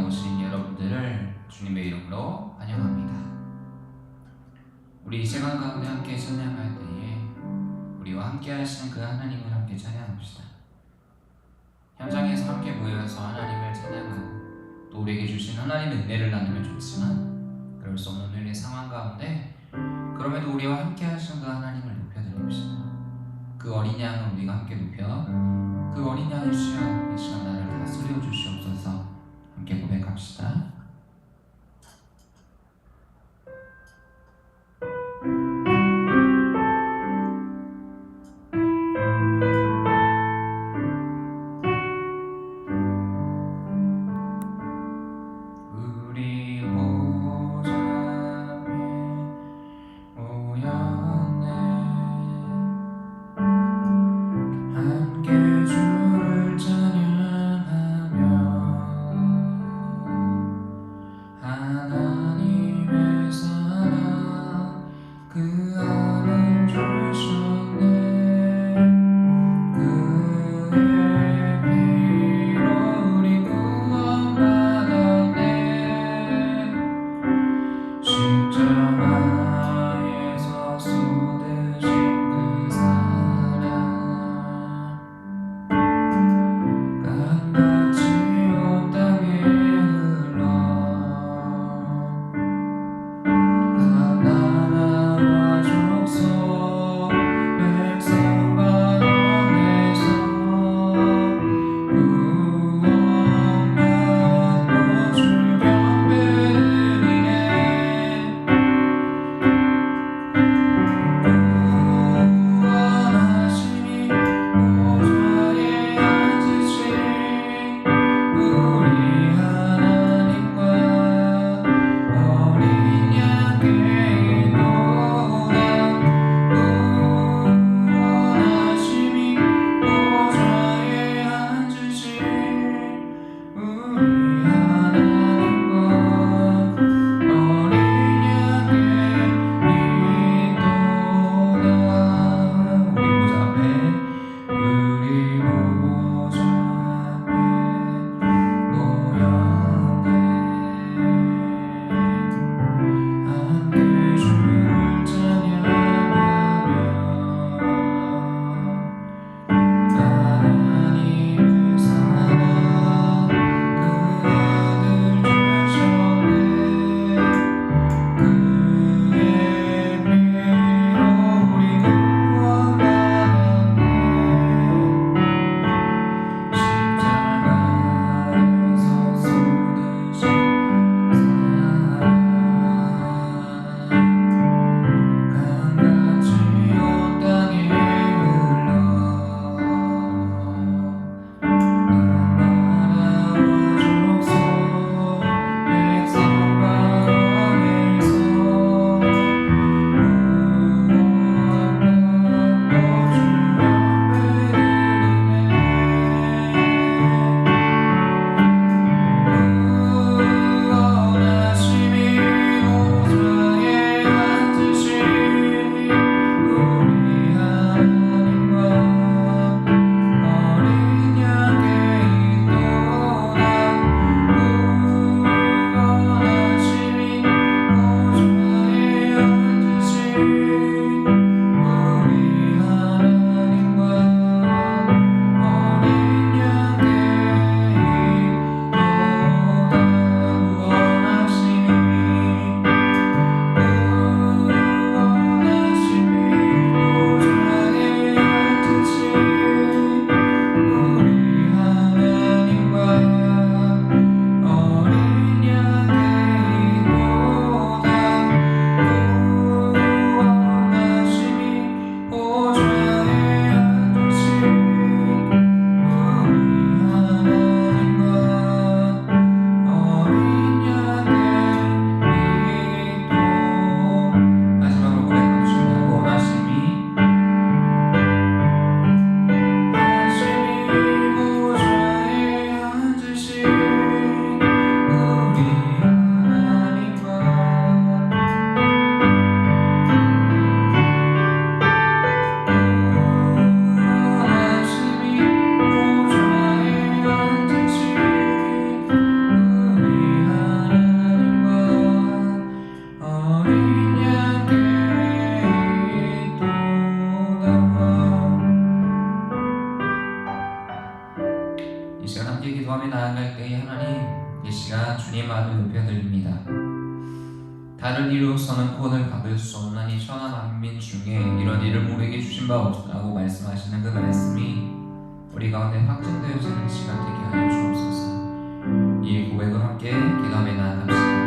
오신 여러분들을 주님의 이름으로 환영합니다. 우리 이 시간 가운데 함께 찬양할 때에 우리와 함께 하시는 그 하나님을 함께 찬양합시다. 현장에서 함께 모여서 하나님을 찬양하고 또 우리에게 주신 하나님의 은혜를 나누면 좋지만 그럴 수 없는 우리의 상황 가운데 그럼에도 우리와 함께 하시는 그 하나님을 높여드립시다. 그 어린 양을 우리가 함께 높여 그 어린 양을 주여 이 시간 나를 다스려 주시옵소서. 함께 고백합시다. 우리 보좌 앞에 모였네. 함께 주를 찬양하며 이 시간 주님만을 높여드립니다. 다른 이로서는 구원을 받을 수 없는 이 천하 만민 중에 이런 일을 우리에게 주신 바 없다고 말씀하시는 그 말씀이 우리 가운데 확증되어지는 시간 되게 하여 주옵소서. 이 고백을 함께 기도하며 나아갑시다.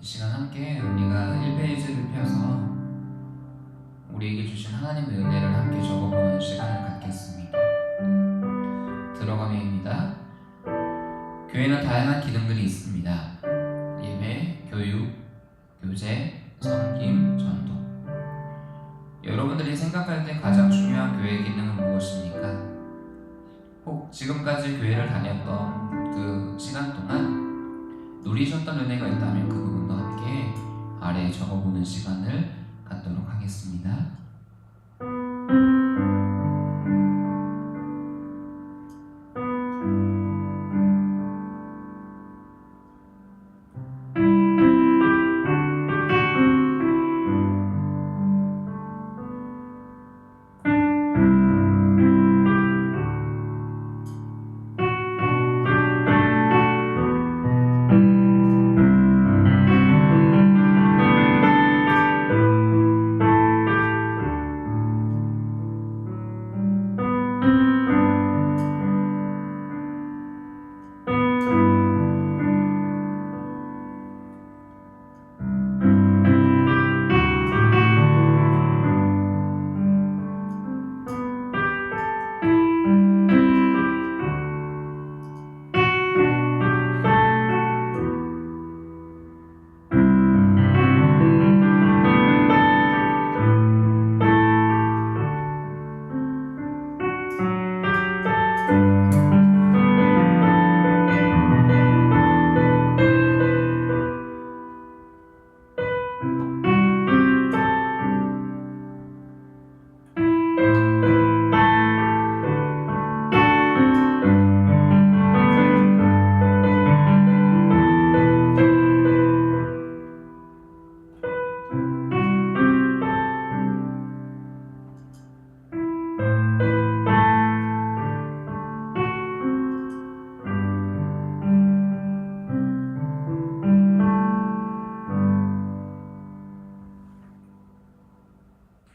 이 시간 함께 우리가 1페이지를 펴서 우리에게 주신 하나님의 은혜를 함께 적어보는 시간을 갖겠습니다. 들어가면입니다. 교회는 다양한 기능들이 있습니다. 예배, 교육, 교제, 섬김, 전도. 여러분들이 생각할 때 가장 중요한 교회 기능은 무엇입니까? 혹 지금까지 교회를 다녔던 그 시간 동안 누리셨던 은혜가 있다면 그 부분도 함께 아래에 적어보는 시간을 갖도록 하겠습니다.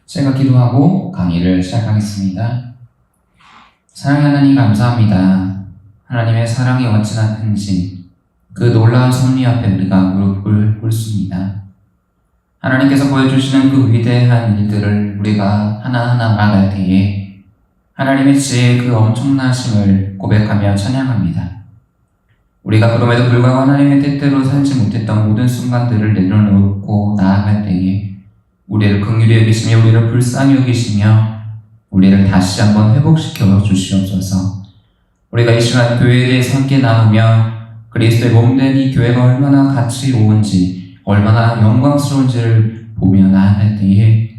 제가 기도하고 강의를 시작하겠습니다. 사랑하는 하나님 감사합니다. 하나님의 사랑이 어찌나 큰지 그 놀라운 섭리 앞에 우리가 무릎을 꿇습니다. 하나님께서 보여주시는 그 위대한 일들을 우리가 하나하나 말할 때에 하나님의 지혜의 그 엄청나심을 고백하며 찬양합니다. 우리가 그럼에도 불구하고 하나님의 뜻대로 살지 못했던 모든 순간들을 내려놓고 나아갈 때에 우리를 긍휼히 여기시며 우리를 불쌍히 여기시며 우리를 다시 한번 회복시켜 주시옵소서. 우리가 이 시간 교회에 대해서 함께 나누며 그리스도의 몸된 이 교회가 얼마나 가치로운지 얼마나 영광스러운지를 보며 나아갈 때에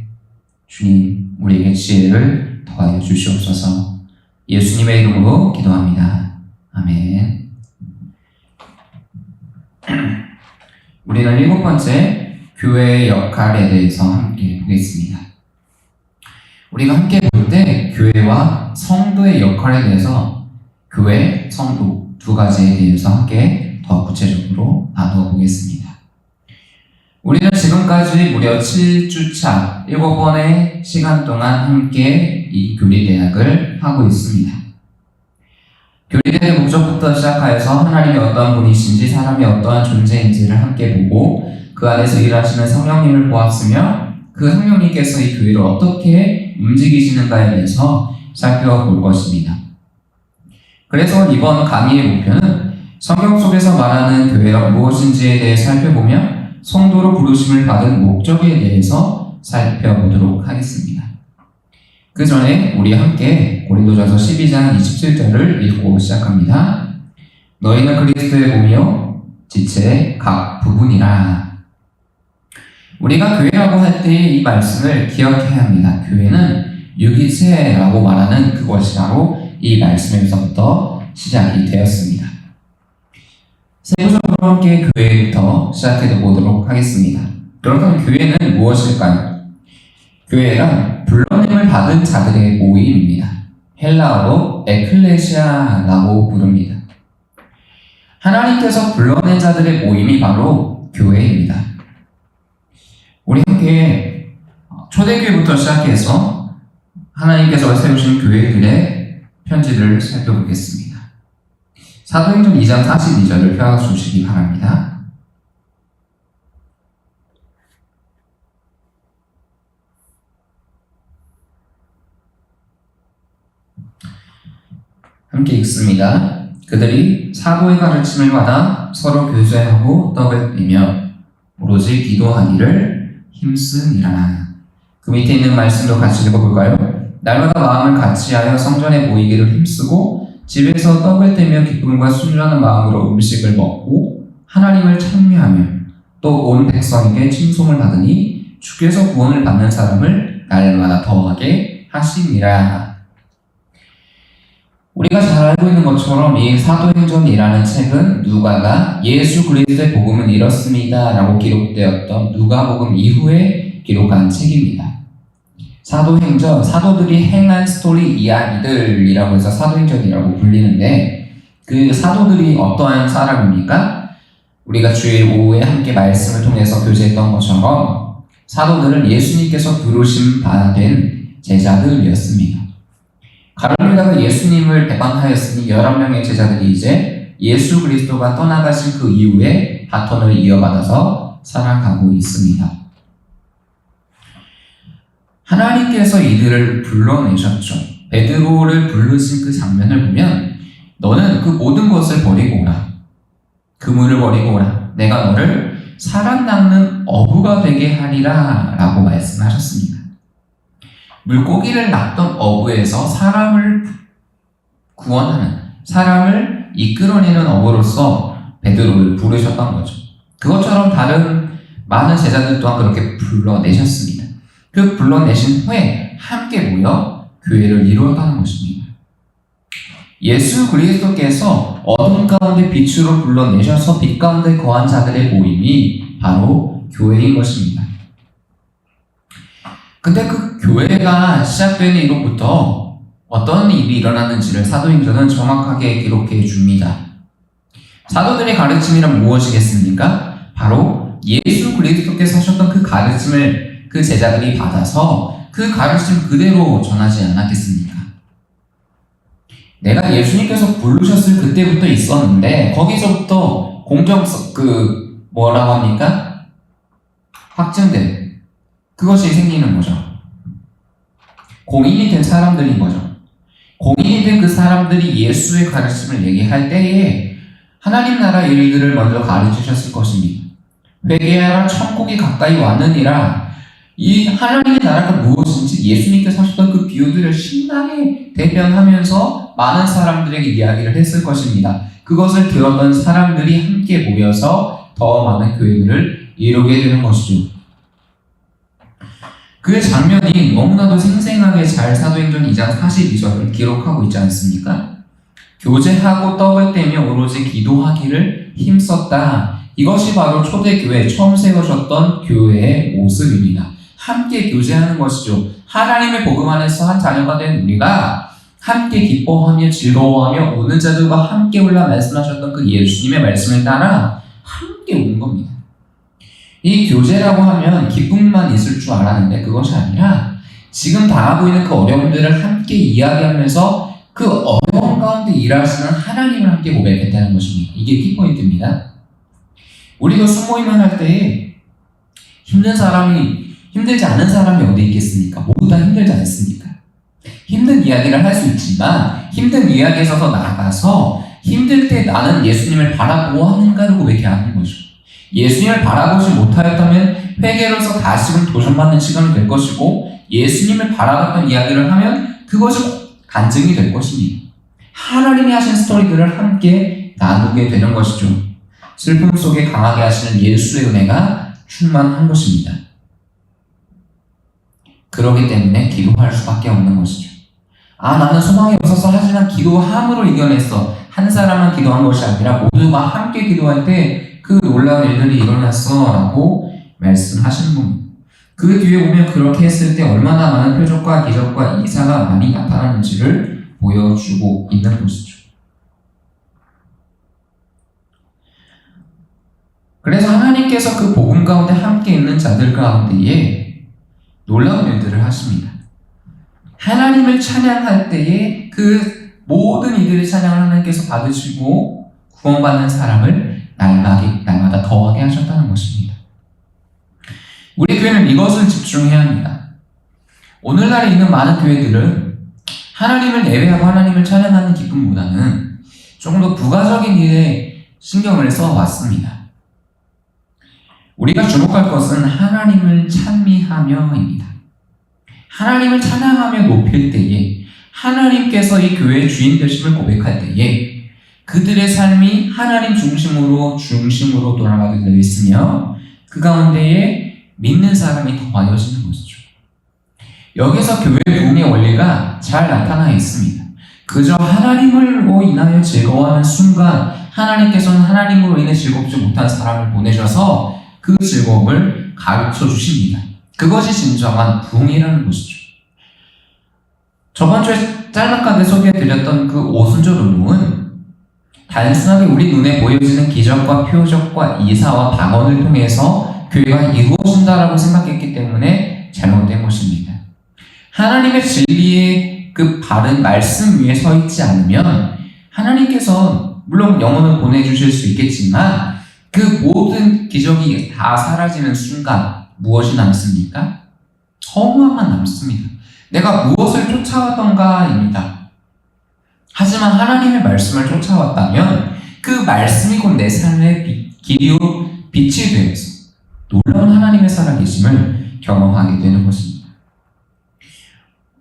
주님 우리에게 지혜를 더하여 주시옵소서. 예수님의 이름으로 기도합니다. 아멘. 우리는 7번째 교회의 역할에 대해서 함께 보겠습니다. 우리가 함께 볼 때 교회와 성도의 역할에 대해서 교회, 성도 두 가지에 대해서 함께 더 구체적으로 나누어 보겠습니다. 우리는 지금까지 무려 7주차 7번의 시간 동안 함께 이 교리대학을 하고 있습니다. 교리대학의 목적부터 시작하여서 하나님이 어떠한 분이신지 사람이 어떠한 존재인지를 함께 보고 그 안에서 일하시는 성령님을 보았으며 그 성령님께서 이 교회를 어떻게 움직이시는가에 대해서 살펴볼 것입니다. 그래서 이번 강의의 목표는 성경 속에서 말하는 교회가 무엇인지에 대해 살펴보며 성도로 부르심을 받은 목적에 대해서 살펴보도록 하겠습니다. 그 전에 우리 함께 고린도전서 12장 27절을 읽고 시작합니다. 너희는 그리스도의 몸이요 지체의 각 부분이라. 우리가 교회라고 할 때 이 말씀을 기억해야 합니다. 교회는 유기체라고 말하는 그것이 바로 이 말씀에서부터 시작이 되었습니다. 세부적으로 함께 교회부터 시작해 보도록 하겠습니다. 그렇다면 교회는 무엇일까요? 교회란 불러냄을 받은 자들의 모임입니다. 헬라어로 에클레시아라고 부릅니다. 하나님께서 불러낸 자들의 모임이 바로 교회입니다. 우리 함께 초대교회부터 시작해서 하나님께서 세우신 교회들의 편지를 살펴보겠습니다. 사도행전 2장 42절을 펴주시기 바랍니다. 함께 읽습니다. 그들이 사도의 가르침을 받아 서로 교제하고 떡을 떼며 오로지 기도하기를 힘쓰니라. 그 밑에 있는 말씀도 같이 읽어볼까요? 날마다 마음을 같이하여 성전에 모이기를 힘쓰고 집에서 떡을 떼며 기쁨과 순전한 마음으로 음식을 먹고 하나님을 찬미하며 또 온 백성에게 칭송을 받으니 주께서 구원을 받는 사람을 날마다 더하게 하시니라. 우리가 잘 알고 있는 것처럼 이 사도행전이라는 책은 누가가 예수 그리스도의 복음은 이렇습니다 라고 기록되었던 누가복음 이후에 기록한 책입니다. 사도행전, 사도들이 행한 스토리 이야기들이라고 해서 사도행전이라고 불리는데 그 사도들이 어떠한 사람입니까? 우리가 주일 오후에 함께 말씀을 통해서 교제했던 것처럼 사도들은 예수님께서 부르심 받은 제자들이었습니다. 가룟유다가 예수님을 배반하였으니 11명의 제자들이 이제 예수 그리스도가 떠나가신 그 이후에 바톤을 이어받아서 살아가고 있습니다. 하나님께서 이들을 불러내셨죠. 베드로를 부르신 그 장면을 보면 너는 그 모든 것을 버리고 오라. 그물을 버리고 오라. 내가 너를 사람 낚는 어부가 되게 하리라 라고 말씀하셨습니다. 물고기를 낚던 어부에서 사람을 구원하는, 사람을 이끌어내는 어부로서 베드로를 부르셨던 거죠. 그것처럼 다른 많은 제자들 또한 그렇게 불러내셨습니다. 그 불러내신 후에 함께 모여 교회를 이루어가는 것입니다. 예수 그리스도께서 어둠 가운데 빛으로 불러내셔서 빛 가운데 거한 자들의 모임이 바로 교회인 것입니다. 근데 그 교회가 시작되는 이로부터 어떤 일이 일어났는지를 사도행전은 정확하게 기록해 줍니다. 사도들의 가르침이란 무엇이겠습니까? 바로 예수 그리스도께서 하셨던 그 가르침을 그 제자들이 받아서 그 가르침 그대로 전하지 않았겠습니까? 내가 예수님께서 부르셨을 그때부터 있었는데 거기서부터 뭐라고 합니까? 확증된 그것이 생기는 거죠. 공인이 된 사람들인 거죠. 공인이 된 그 사람들이 예수의 가르침을 얘기할 때에 하나님 나라 일들을 먼저 가르치셨을 것입니다. 회개하라 천국이 가까이 왔느니라. 이 하나님의 나라가 무엇인지 예수님께서 하셨던 그 비유들을 신나게 대변하면서 많은 사람들에게 이야기를 했을 것입니다. 그것을 들었던 사람들이 함께 모여서 더 많은 교회들을 이루게 되는 것이죠. 그 장면이 너무나도 생생하게 잘 사도행전 2장 42절을 기록하고 있지 않습니까? 교제하고 떡을 떼며 오로지 기도하기를 힘썼다. 이것이 바로 초대교회 처음 세우셨던 교회의 모습입니다. 함께 교제하는 것이죠. 하나님의 복음 안에서 한 자녀가 된 우리가 함께 기뻐하며 즐거워하며 오는 자들과 함께 올라 말씀하셨던 그 예수님의 말씀을 따라 함께 온 겁니다. 이 교제라고 하면 기쁨만 있을 줄 알았는데 그것이 아니라 지금 당하고 있는 그 어려움들을 함께 이야기하면서 그 어려움 가운데 일하시는 하나님을 함께 고백했다는 것입니다. 이게 키포인트입니다. 우리가 수모임을 할 때에 힘들지 않은 사람이 어디 있겠습니까? 모두 다 힘들지 않습니까? 힘든 이야기를 할 수 있지만 힘든 이야기에 있어서 나아가서 힘들 때 나는 예수님을 바라보고 하는가를 고백해야 하는 거죠. 예수님을 바라보지 못하였다면 회개로서 다시금 도전받는 시간이 될 것이고 예수님을 바라봤던 이야기를 하면 그것이 간증이 될 것입니다. 하나님이 하신 스토리들을 함께 나누게 되는 것이죠. 슬픔 속에 강하게 하시는 예수의 은혜가 충만한 것입니다. 그렇기 때문에 기도할 수밖에 없는 것이죠. 나는 소망이 없어서 하지만 기도함으로 이겨냈어. 한 사람만 기도한 것이 아니라 모두가 함께 기도할 때 그 놀라운 일들이 일어났어 라고 말씀하시는 겁니다. 그 뒤에 보면 그렇게 했을 때 얼마나 많은 표적과 기적과 이사가 많이 나타나는지를 보여주고 있는 것이죠. 그래서 하나님께서 그 복음 가운데 함께 있는 자들 가운데에 놀라운 일들을 하십니다. 하나님을 찬양할 때에 그 모든 이들의 찬양을 하나님께서 받으시고 구원받는 사람을 날마다 더하게 하셨다는 것입니다. 우리 교회는 이것을 집중해야 합니다. 오늘날에 있는 많은 교회들은 하나님을 예배하고 하나님을 찬양하는 기쁨보다는 조금 더 부가적인 일에 신경을 써왔습니다. 우리가 주목할 것은 하나님을 찬미하며입니다. 하나님을 찬양하며 높일 때에 하나님께서 이 교회의 주인 되심을 고백할 때에 그들의 삶이 하나님 중심으로 돌아가게 되어 있으며 그 가운데에 믿는 사람이 더하여지는 것이죠. 여기서 교회 부흥의 원리가 잘 나타나 있습니다. 그저 하나님으로 인하여 즐거워하는 순간 하나님께서는 하나님으로 인해 즐겁지 못한 사람을 보내셔서 그 즐거움을 가르쳐 주십니다. 그것이 진정한 부흥이라는 것이죠. 저번 주에 짤막하게 소개해드렸던 그 오순절 운동은 단순하게 우리 눈에 보여지는 기적과 표적과 이사와 방언을 통해서 교회가 이루어진다라고 생각했기 때문에 잘못된 것입니다. 하나님의 진리의 그 바른 말씀 위에 서 있지 않으면 하나님께서 물론 영혼을 보내주실 수 있겠지만 그 모든 기적이 다 사라지는 순간 무엇이 남습니까? 허무함만 남습니다. 내가 무엇을 쫓아왔던가입니다. 하지만 하나님의 말씀을 쫓아왔다면 그 말씀이 곧 내 삶의 길이요 빛이 되어서 놀라운 하나님의 살아계심을 경험하게 되는 것입니다.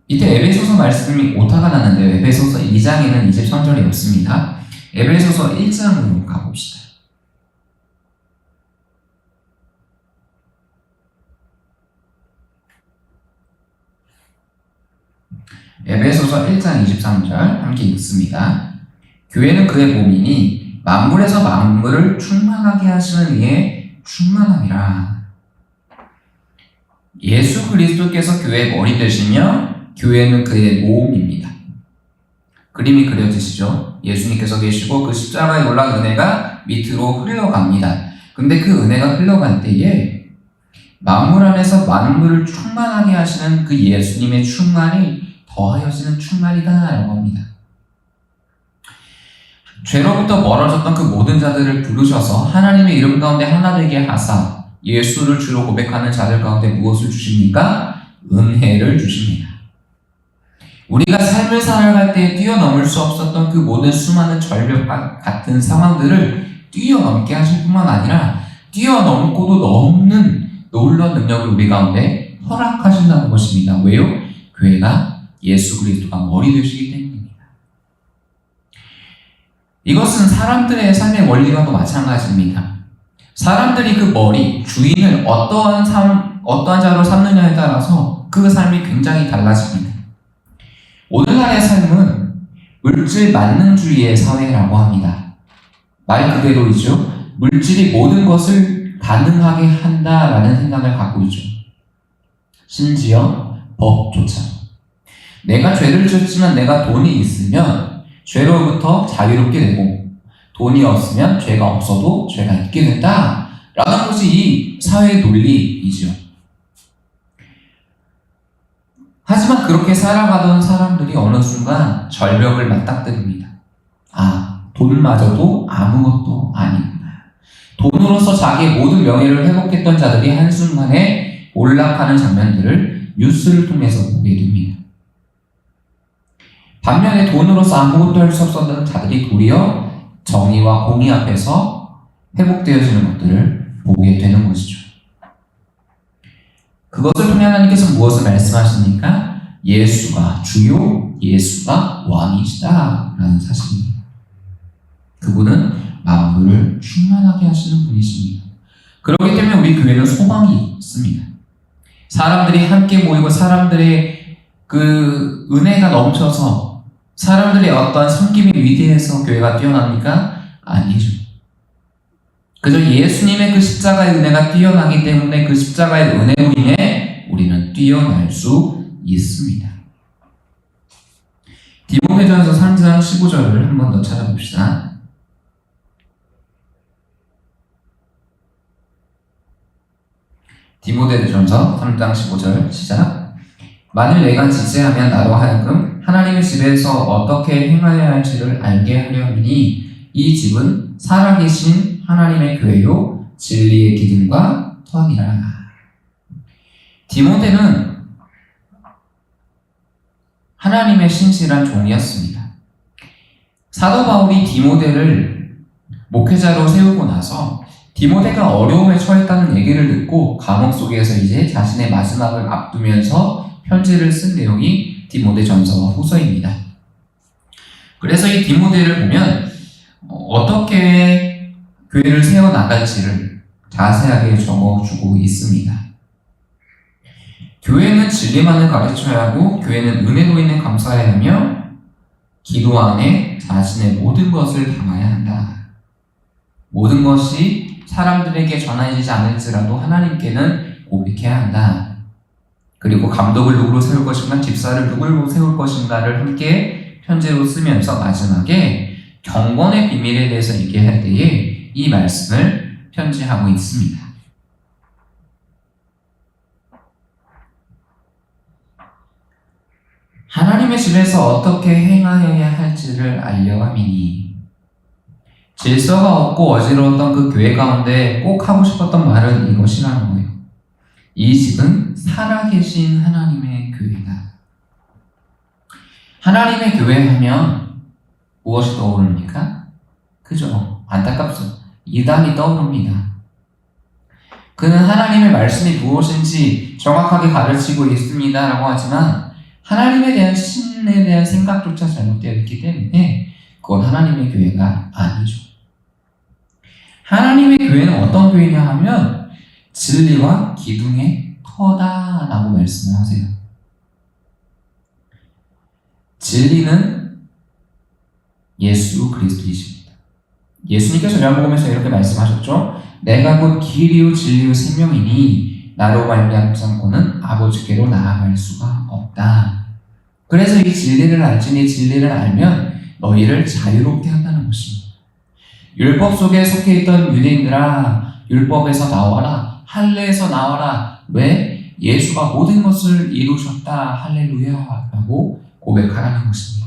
이때 에베소서 말씀이 오타가 나는데 에베소서 2장에는 23절이 없습니다. 에베소서 1장으로 가봅시다. 에베소서 1장 23절 함께 읽습니다. 교회는 그의 몸이니 만물에서 만물을 충만하게 하시는 이의 충만함이라. 예수 그리스도께서 교회의 머리 되시며 교회는 그의 몸입니다. 그림이 그려지시죠? 예수님께서 계시고 그 십자가에 올라간 은혜가 밑으로 흘러갑니다. 근데 그 은혜가 흘러갈 때에 만물 안에서 만물을 충만하게 하시는 그 예수님의 충만이 더하여지는 충만이다라고 합니다. 죄로부터 멀어졌던 그 모든 자들을 부르셔서 하나님의 이름 가운데 하나 되게 하사 예수를 주로 고백하는 자들 가운데 무엇을 주십니까? 은혜를 주십니다. 우리가 삶을 살아갈 때 뛰어넘을 수 없었던 그 모든 수많은 절벽과 같은 상황들을 뛰어넘게 하실 뿐만 아니라 뛰어넘고도 넘는 놀라운 능력을 우리 가운데 허락하신다는 것입니다. 왜요? 교회가 예수 그리스도가 머리 되시기 때문입니다. 이것은 사람들의 삶의 원리와도 마찬가지입니다. 사람들이 그 머리, 주인을 어떠한 자로 삼느냐에 따라서 그 삶이 굉장히 달라집니다. 오늘날의 삶은 물질 만능주의의 사회라고 합니다. 말 그대로이죠. 물질이 모든 것을 가능하게 한다라는 생각을 갖고 있죠. 심지어 법조차. 내가 죄를 지었지만 내가 돈이 있으면 죄로부터 자유롭게 되고 돈이 없으면 죄가 없어도 죄가 있게 된다 라는 것이 이 사회의 논리이죠. 하지만 그렇게 살아가던 사람들이 어느 순간 절벽을 맞닥뜨립니다. 돈마저도 아무것도 아니구나. 돈으로서 자기의 모든 명예를 회복했던 자들이 한순간에 몰락하는 장면들을 뉴스를 통해서 보게 됩니다. 반면에 돈으로서 아무것도 할 수 없었던 자들이 도리어 정의와 공의 앞에서 회복되어지는 것들을 보게 되는 것이죠. 그것을 통해 하나님께서 무엇을 말씀하십니까? 예수가 주요, 예수가 왕이시다 라는 사실입니다. 그분은 만물을 충만하게 하시는 분이십니다. 그렇기 때문에 우리 교회는 소망이 있습니다. 사람들이 함께 모이고 사람들의 그 은혜가 넘쳐서 사람들의 어떤 섬김이 위대해서 교회가 뛰어납니까? 아니죠. 그저 예수님의 그 십자가의 은혜가 뛰어나기 때문에 그 십자가의 은혜로 인해 우리는 뛰어날 수 있습니다. 디모데전서 3장 15절을 한 번 더 찾아봅시다. 디모데전서 3장 15절 시작. 만일 내가 지체하면 나로 하여금 하나님의 집에서 어떻게 행하여야 할지를 알게 하려 함이니 이 집은 살아계신 하나님의 교회요 진리의 기둥과 터니라. 디모데는 하나님의 신실한 종이었습니다. 사도 바울이 디모데를 목회자로 세우고 나서 디모데가 어려움에 처했다는 얘기를 듣고 감옥 속에서 이제 자신의 마지막을 앞두면서 편지를 쓴 내용이 디모데전서와 후서입니다. 그래서 이 디모데를 보면 어떻게 교회를 세워나갈지를 자세하게 적어주고 있습니다. 교회는 진리만을 가르쳐야 하고 교회는 은혜로 인해 감사해야 하며 기도 안에 자신의 모든 것을 담아야 한다. 모든 것이 사람들에게 전해지지 않을지라도 하나님께는 고백해야 한다. 그리고 감독을 누구로 세울 것인가, 집사를 누구로 세울 것인가를 함께 편지로 쓰면서 마지막에 경건의 비밀에 대해서 얘기할 때에 이 말씀을 편지하고 있습니다. 하나님의 집에서 어떻게 행하여야 할지를 알려 함이니 질서가 없고 어지러웠던 그 교회 가운데 꼭 하고 싶었던 말은 이것이라는 거예요. 이 집은 살아계신 하나님의 교회다. 하나님의 교회 하면 무엇이 떠오릅니까? 그죠? 안타깝죠. 이단이 떠오릅니다. 그는 하나님의 말씀이 무엇인지 정확하게 가르치고 있습니다 라고 하지만 하나님에 대한 신에 대한 생각조차 잘못되어 있기 때문에 그건 하나님의 교회가 아니죠. 하나님의 교회는 어떤 교회냐 하면 진리와 기둥의 터다 라고 말씀을 하세요. 진리는 예수 그리스도이십니다. 예수님께서 요한복음에서 이렇게 말씀하셨죠. 내가 곧 길이요 진리요 생명이니 나로 말미암지 않고는 아버지께로 나아갈 수가 없다. 그래서 이 진리를 알지니 진리를 알면 너희를 자유롭게 한다는 것입니다. 율법 속에 속해 있던 유대인들아 율법에서 나와라 할례에서 나와라. 왜? 예수가 모든 것을 이루셨다 할렐루야 라고 고백하라는 것입니다.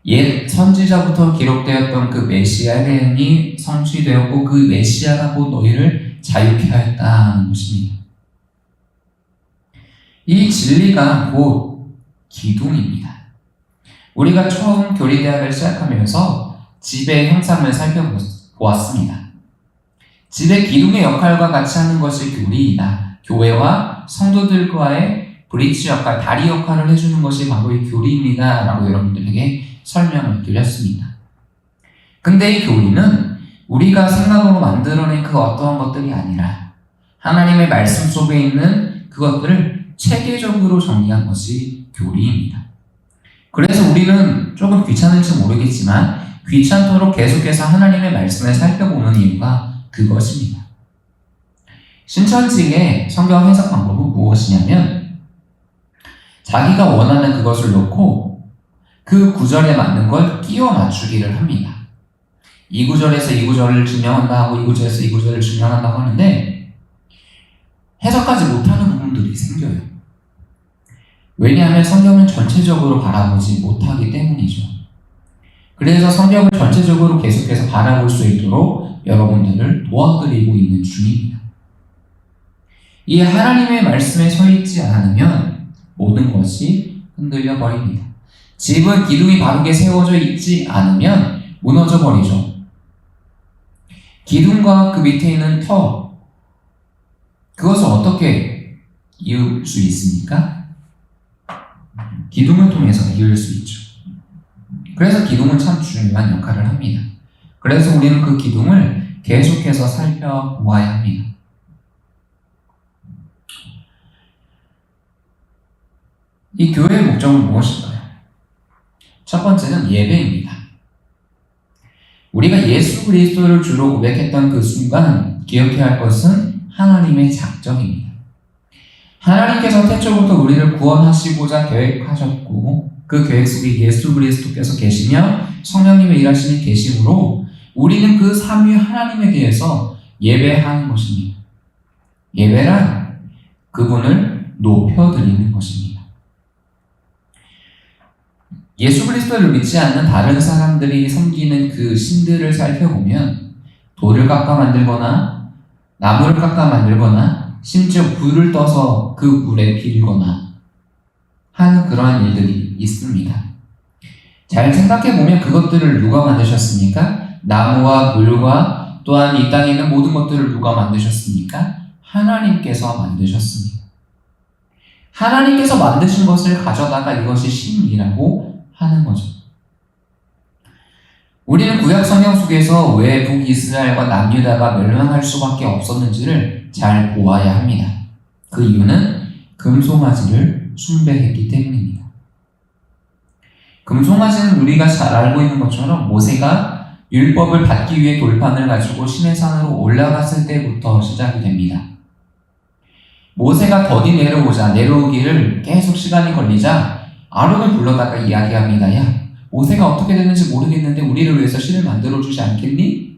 옛 선지자부터 기록되었던 그 메시아의 예언이 성취되었고 그 메시아가 곧 너희를 자유케 하였다는 것입니다. 이 진리가 곧 기둥입니다. 우리가 처음 교리대학을 시작하면서 집의 형상을 살펴보았습니다. 집의 기둥의 역할과 같이 하는 것이 교리이다. 교회와 성도들과의 브릿지 역할, 다리 역할을 해주는 것이 바로 이 교리입니다 라고 여러분들에게 설명을 드렸습니다. 근데 이 교리는 우리가 생각으로 만들어낸 그 어떠한 것들이 아니라 하나님의 말씀 속에 있는 그것들을 체계적으로 정리한 것이 교리입니다. 그래서 우리는 조금 귀찮을지 모르겠지만 귀찮도록 계속해서 하나님의 말씀을 살펴보는 이유가 그것입니다. 신천지의 성경 해석 방법은 무엇이냐면 자기가 원하는 그것을 놓고 그 구절에 맞는 걸 끼워 맞추기를 합니다. 이 구절에서 이 구절을 증명한다 하고 이 구절에서 이 구절을 증명한다고 하는데 해석하지 못하는 부분들이 생겨요. 왜냐하면 성경을 전체적으로 바라보지 못하기 때문이죠. 그래서 성경을 전체적으로 계속해서 바라볼 수 있도록 여러분들을 도와드리고 있는 중입니다. 이 하나님의 말씀에 서 있지 않으면 모든 것이 흔들려 버립니다. 집은 기둥이 바르게 세워져 있지 않으면 무너져 버리죠. 기둥과 그 밑에 있는 터, 그것을 어떻게 이을 수 있습니까? 기둥을 통해서 이을 수 있죠. 그래서 기둥은 참 중요한 역할을 합니다. 그래서 우리는 그 기둥을 계속해서 살펴보아야 합니다. 이 교회의 목적은 무엇일까요? 첫 번째는 예배입니다. 우리가 예수 그리스도를 주로 고백했던 그 순간 기억해야 할 것은 하나님의 작정입니다. 하나님께서 태초부터 우리를 구원하시고자 계획하셨고 그 계획 속에 예수 그리스도께서 계시며 성령님의 일하심이 계심으로 우리는 그 삼위 하나님에 대해서 예배하는 것입니다. 예배란 그분을 높여드리는 것입니다. 예수 그리스도를 믿지 않는 다른 사람들이 섬기는 그 신들을 살펴보면 돌을 깎아 만들거나 나무를 깎아 만들거나 심지어 불을 떠서 그 물에 빌거나 하는 그러한 일들이 있습니다. 잘 생각해보면 그것들을 누가 만드셨습니까? 나무와 물과 또한 이 땅에 있는 모든 것들을 누가 만드셨습니까? 하나님께서 만드셨습니다. 하나님께서 만드신 것을 가져다가 이것이 신이라고 하는 거죠. 우리는 구약 성경 속에서 왜 북이스라엘과 남유다가 멸망할 수밖에 없었는지를 잘 보아야 합니다. 그 이유는 금송아지를 숭배했기 때문입니다. 금송아지는 우리가 잘 알고 있는 것처럼 모세가 율법을 받기 위해 돌판을 가지고 시내산으로 올라갔을 때부터 시작이 됩니다. 모세가 더디 내려오기를 계속 시간이 걸리자 아론을 불러다가 이야기합니다. 야, 모세가 어떻게 됐는지 모르겠는데 우리를 위해서 신을 만들어주지 않겠니?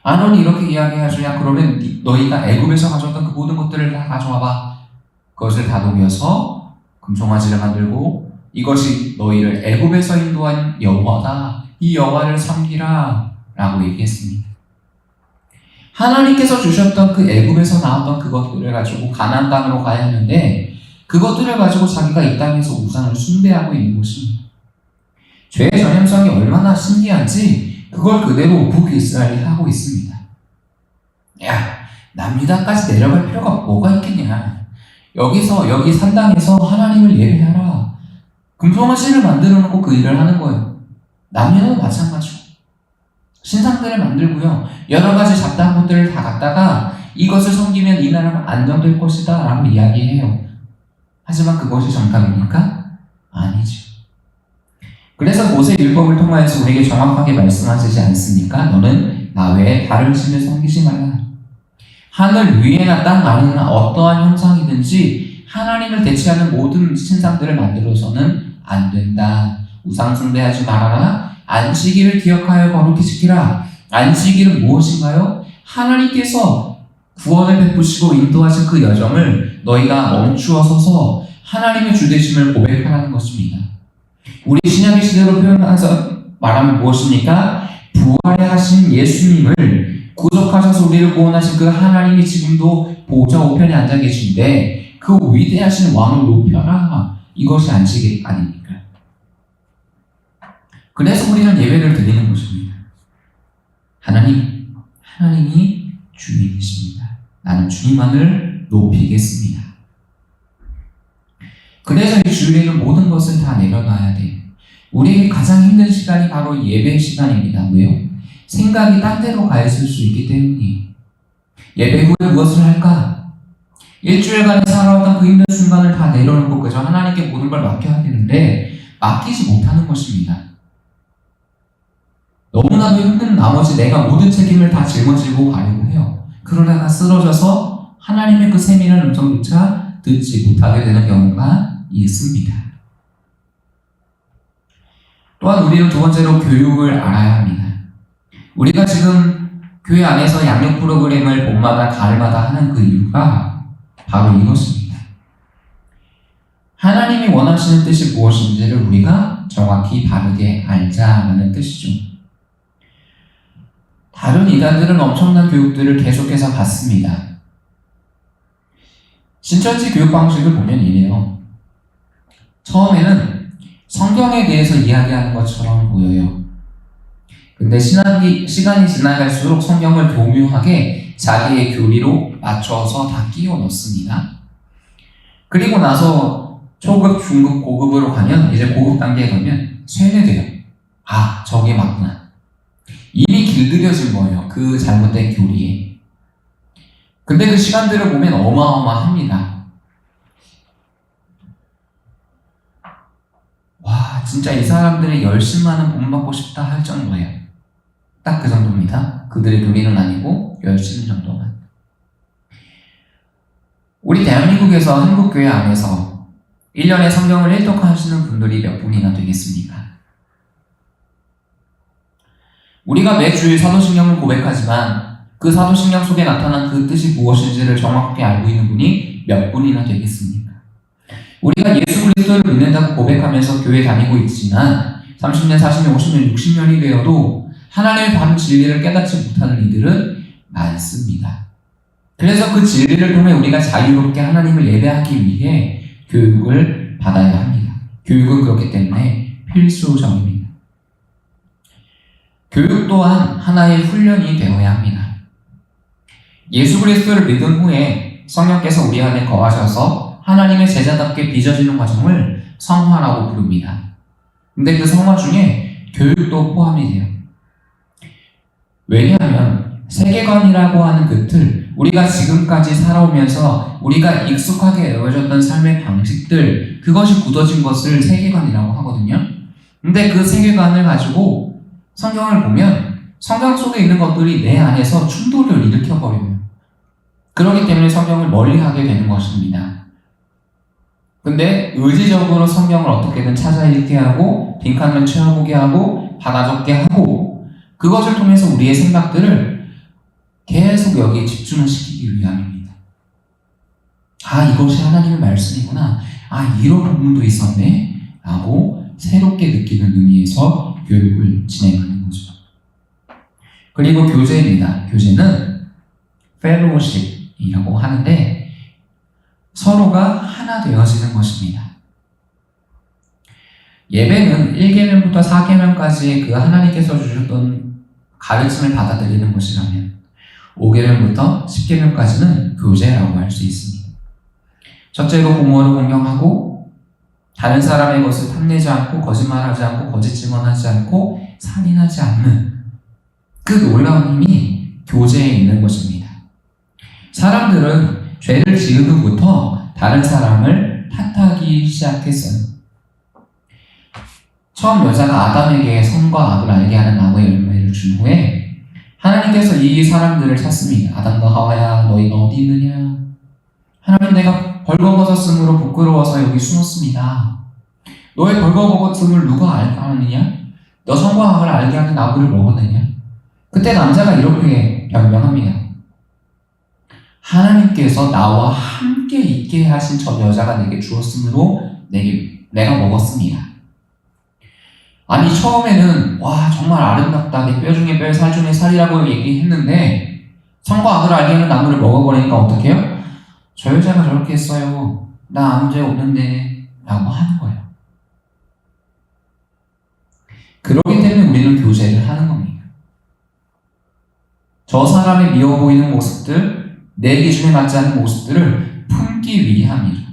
아론이 이렇게 이야기하죠. 야, 그러면 너희가 애굽에서 가져왔던 그 모든 것들을 다 가져와봐. 그것을 다 녹여서 금송아지를 만들고 이것이 너희를 애굽에서 인도한 여호와다. 이 여호와를 섬기라 라고 얘기했습니다. 하나님께서 주셨던 그 애굽에서 나왔던 그것들을 가지고 가나안 땅으로 가야 하는데 그것들을 가지고 자기가 이 땅에서 우상을 숭배하고 있는 것입니다. 죄의 전형성이 얼마나 신기한지 그걸 그대로 북이스라엘이 하고 있습니다. 야, 남유다까지 내려갈 필요가 뭐가 있겠냐. 여기 산당에서 하나님을 예배하라. 금송아지를 만들어 놓고 그 일을 하는 거예요. 남유다도 마찬가지고 신상들을 만들고요. 여러 가지 잡다한 것들을 다 갖다가 이것을 섬기면 이 나라가 안정될 것이다 라고 이야기해요. 하지만 그것이 정답입니까? 아니죠. 그래서 모세 율법을 통하여서 우리에게 정확하게 말씀하시지 않습니까? 너는 나 외에 다른 신을 섬기지 말라. 하늘 위에나 땅 아래나 어떠한 형상이든지 하나님을 대체하는 모든 신상들을 만들어서는 안 된다. 우상 숭배하지 말아라. 안식일을 기억하여 거룩히 지키라. 안식일은 무엇인가요? 하나님께서 구원을 베푸시고 인도하신 그 여정을 너희가 멈추어 서서 하나님의 주되심을 고백하라는 것입니다. 우리 신약의 시대로 표현해서 말하면 무엇입니까? 부활에 하신 예수님을 구속하셔서 우리를 구원하신 그 하나님이 지금도 보좌 우편에 앉아 계신데 그 위대하신 왕을 높여라. 이것이 안식일 아닙니까? 그래서 우리는 예배를 드리는 것입니다. 하나님이 주님이십니다. 나는 주님만을 높이겠습니다. 그래서 이 주일에는 모든 것을 다 내려놔야 돼요. 우리에게 가장 힘든 시간이 바로 예배 시간입니다. 왜요? 생각이 딴 데로 가 있을 수 있기 때문이에요. 예배 후에 무엇을 할까? 일주일간에 살아왔던 그 힘든 순간을 다 내려놓고 그저 하나님께 모든 걸 맡겨야 되는데 맡기지 못하는 것입니다. 너무나도 힘든 나머지 내가 모든 책임을 다 짊어지고 가려고 해요. 그러다가 쓰러져서 하나님의 그 세밀한 음성조차 듣지 못하게 되는 경우가 있습니다. 또한 우리는 두 번째로 교육을 알아야 합니다. 우리가 지금 교회 안에서 양육 프로그램을 봄마다 가을마다 하는 그 이유가 바로 이것입니다. 하나님이 원하시는 뜻이 무엇인지를 우리가 정확히 바르게 알자라는 뜻이죠. 다른 이단들은 엄청난 교육들을 계속해서 받습니다. 신천지 교육 방식을 보면 이래요. 처음에는 성경에 대해서 이야기하는 것처럼 보여요. 근데 시간이 지나갈수록 성경을 교묘하게 자기의 교리로 맞춰서 다 끼워 넣습니다. 그리고 나서 초급, 중급, 고급으로 가면 이제 고급 단계에 가면 세뇌돼요. 아, 저게 맞구나. 이미 길들여진 거예요. 그 잘못된 교리에. 근데 그 시간들을 보면 어마어마합니다. 와, 진짜 이 사람들의 열심만은 본받고 싶다 할 정도예요. 딱 그 정도입니다. 그들의 교리는 아니고 열심 정도만. 우리 대한민국에서 한국교회 안에서 1년에 성경을 일독하시는 분들이 몇 분이나 되겠습니까? 우리가 매주일 사도신경을 고백하지만 그 사도신경 속에 나타난 그 뜻이 무엇인지를 정확하게 알고 있는 분이 몇 분이나 되겠습니까? 우리가 예수 그리스도를 믿는다고 고백하면서 교회 다니고 있지만 30년, 40년, 50년, 60년이 되어도 하나님의 바른 진리를 깨닫지 못하는 이들은 많습니다. 그래서 그 진리를 통해 우리가 자유롭게 하나님을 예배하기 위해 교육을 받아야 합니다. 교육은 그렇기 때문에 필수적입니다. 교육 또한 하나의 훈련이 되어야 합니다. 예수 그리스도를 믿은 후에 성령께서 우리 안에 거하셔서 하나님의 제자답게 빚어지는 과정을 성화라고 부릅니다. 근데 그 성화 중에 교육도 포함이 돼요. 왜냐하면 세계관이라고 하는 그 틀, 우리가 지금까지 살아오면서 우리가 익숙하게 외워졌던 삶의 방식들, 그것이 굳어진 것을 세계관이라고 하거든요. 근데 그 세계관을 가지고 성경을 보면 성경 속에 있는 것들이 내 안에서 충돌을 일으켜버려요. 그렇기 때문에 성경을 멀리하게 되는 것입니다. 근데 의지적으로 성경을 어떻게든 찾아 읽게 하고 빈칸을 채워보게 하고 받아 적게 하고 그것을 통해서 우리의 생각들을 계속 여기에 집중을 시키기 위함입니다. 아, 이것이 하나님의 말씀이구나. 아, 이런 부분도 있었네. 라고 새롭게 느끼는 의미에서 교육을 진행하는 거죠. 그리고 교제입니다. 교제는 fellowship이라고 하는데 서로가 하나 되어지는 것입니다. 예배는 1계명부터 4계명까지 그 하나님께서 주셨던 가르침을 받아들이는 것이라면 5계명부터 10계명까지는 교제라고 할 수 있습니다. 첫째로 부모를 공경하고 다른 사람의 것을 탐내지 않고 거짓말하지 않고 거짓 증언하지 않고 살인하지 않는 그 놀라운 힘이 교제에 있는 것입니다. 사람들은 죄를 지은 후부터 다른 사람을 탓하기 시작했어요. 처음 여자가 아담에게 선과 악을 알게 하는 나무의 열매를 준 후에 하나님께서 이 사람들을 찾습니다. 아담과 하와야, 너희가 어디 있느냐? 하나님, 내가 벌거벗었으므로 부끄러워서 여기 숨었습니다. 너의 벌거벗음을 누가 아느냐? 너 선과 악을 알게 하는 나무를 먹었느냐? 그때 남자가 이렇게 변명합니다. 하나님께서 나와 함께 있게 하신 저 여자가 내게 주었으므로 내가 먹었습니다. 아니, 처음에는 와, 정말 아름답다, 내 뼈 중에 뼈, 살 중에 살이라고 얘기했는데 선과 악을 알게 하는 나무를 먹어버리니까 어떻게 해요? 저 여자가 저렇게 했어요. 나 아무 죄 없는데 라고 하는 거예요. 그렇기 때문에 우리는 교제를 하는 겁니다. 저 사람의 미워 보이는 모습들, 내 기준에 맞지 않는 모습들을 품기 위함이죠.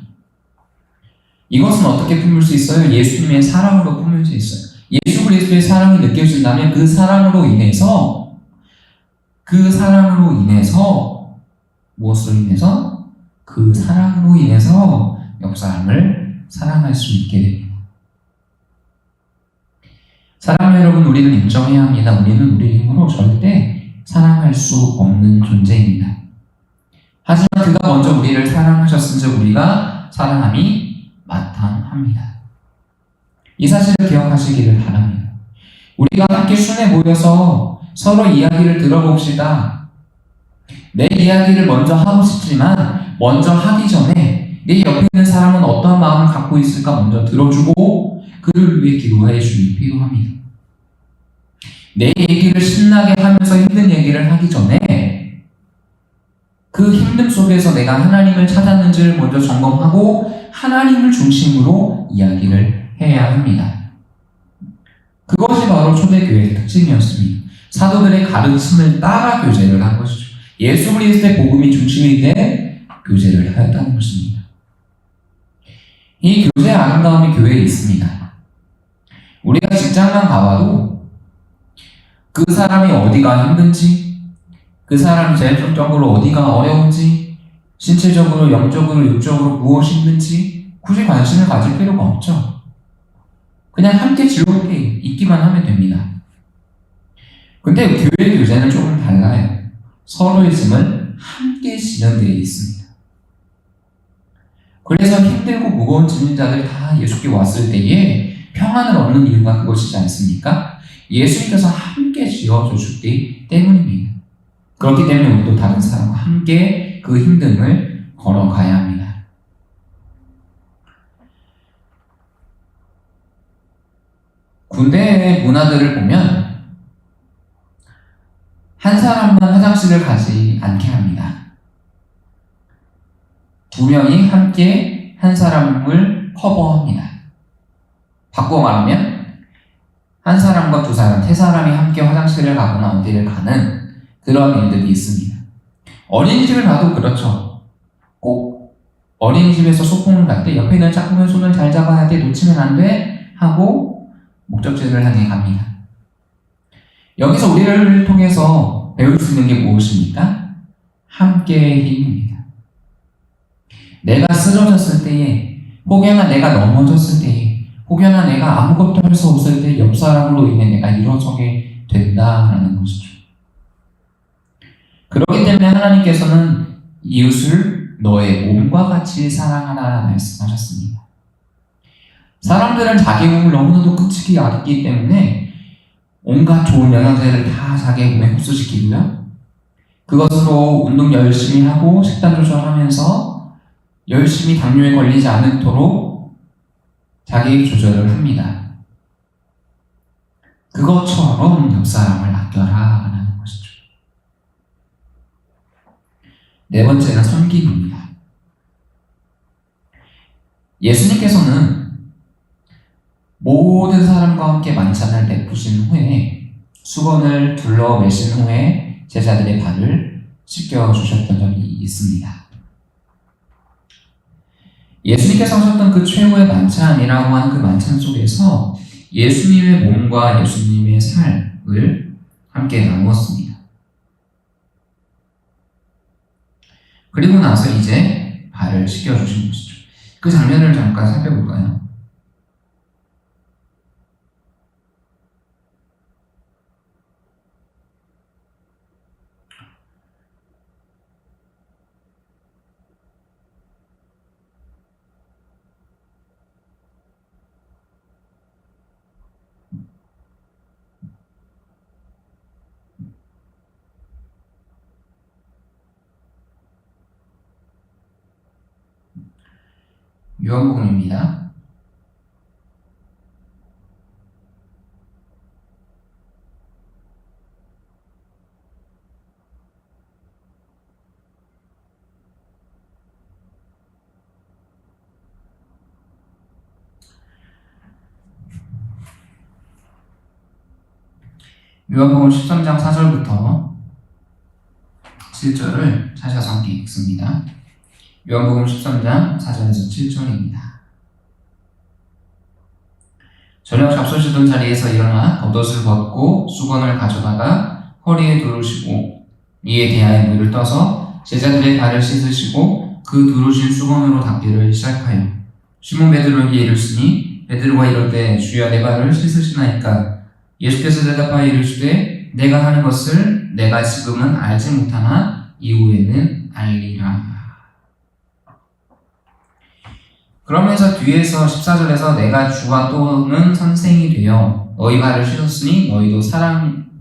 이것은 어떻게 품을 수 있어요? 예수님의 사랑으로 품을 수 있어요. 예수 그리스도의 사랑이 느껴진다면 그 사랑으로 인해서 무엇으로 인해서? 그 사랑으로 인해서 옆 사람을 사랑할 수 있게 됩니다. 사랑 여러분, 우리는 인정해야 합니다. 우리는 우리 힘으로 절대 사랑할 수 없는 존재입니다. 하지만 그가 먼저 우리를 사랑하셨은즉 우리가 사랑함이 마땅합니다. 이 사실을 기억하시기를 바랍니다. 우리가 함께 순회 모여서 서로 이야기를 들어봅시다. 내 이야기를 먼저 하고 싶지만 먼저 하기 전에 내 옆에 있는 사람은 어떠한 마음을 갖고 있을까 먼저 들어주고 그를 위해 기도해 주기 필요합니다. 내 얘기를 신나게 하면서 힘든 얘기를 하기 전에 그 힘듦 속에서 내가 하나님을 찾았는지를 먼저 점검하고 하나님을 중심으로 이야기를 해야 합니다. 그것이 바로 초대교회의 특징이었습니다. 사도들의 가르침을 따라 교제를 한 것이죠. 예수 그리스도의 복음이 중심이 된 교제를 하였다는 것입니다. 이 교제의 아름다움이 교회에 있습니다. 우리가 직장만 가봐도 그 사람이 어디가 힘든지, 그 사람이 재정적으로 어디가 어려운지, 신체적으로, 영적으로, 육적으로 무엇이 힘든지 굳이 관심을 가질 필요가 없죠. 그냥 함께 즐겁게 있기만 하면 됩니다. 근데 교회 교제는 조금 달라요. 서로의 짐을 함께 지는 데에 있습니다. 그래서 힘들고 무거운 짐진 자들이 다 예수께 왔을 때에 평안을 얻는 이유가 그것이지 않습니까? 예수님께서 함께 지어주셨기 때문입니다. 그렇기 때문에 우리도 다른 사람과 함께 그 힘듦을 걸어가야 합니다. 군대의 문화들을 보면 한 사람만 화장실을 가지 않게 합니다. 두 명이 함께 한 사람을 커버합니다. 바꿔 말하면 한 사람과 두 사람, 세 사람이 함께 화장실을 가거나 어디를 가는 그런 일들이 있습니다. 어린이집을 봐도 그렇죠. 꼭 어린이집에서 소풍을 갈 때 옆에 있는 짝꿍의 손을 잘 잡아야 돼, 놓치면 안 돼 하고 목적지를 향해 갑니다. 여기서 우리를 통해서 배울 수 있는 게 무엇입니까? 함께의 힘입니다. 내가 쓰러졌을 때에, 혹여나 내가 넘어졌을 때에, 혹여나 내가 아무것도 할 수 없을 때 옆 사람으로 인해 내가 일어서게 된다라는 것이죠. 그렇기 때문에 하나님께서는 이웃을 너의 몸과 같이 사랑하라 말씀하셨습니다. 사람들은 자기 몸을 너무나도 끔찍히 아끼기 때문에 온갖 좋은 영양제를 다 자기 몸에 흡수시키고요. 그것으로 운동 열심히 하고 식단 조절하면서 열심히 당뇨에 걸리지 않도록 자기 조절을 합니다. 그것처럼 옆 사람을 아껴라 라는 것이죠. 네 번째는 섬김입니다. 예수님께서는 모든 사람과 함께 만찬을 베푸신 후에 수건을 둘러 매신 후에 제자들의 발을 씻겨주셨던 적이 있습니다. 예수님께서 하셨던 그 최후의 만찬이라고 하는 그 만찬 속에서 예수님의 몸과 예수님의 살을 함께 나누었습니다. 그리고 나서 이제 발을 씻겨주신 것이죠. 그 장면을 잠깐 살펴볼까요? 요한복음입니다. 요한복음 13장 4절부터 7절을 찾아서 함께 읽습니다. 요한복음 13장 4절에서 7절입니다. 저녁 잡수시던 자리에서 일어나 겉옷을 벗고 수건을 가져다가 허리에 두르시고 이에 대하여 물을 떠서 제자들의 발을 씻으시고 그 두르신 수건으로 닦기를 시작하여 시몬 베드로에게 이르시니 베드로가 이럴 때 주여 내 발을 씻으시나이까 예수께서 대답하여 이르시되 내가 하는 것을 내가 지금은 알지 못하나 이후에는 알리라. 그러면서 뒤에서 14절에서 내가 주와 또는 선생이 되어 너희 발을 씻었으니 너희도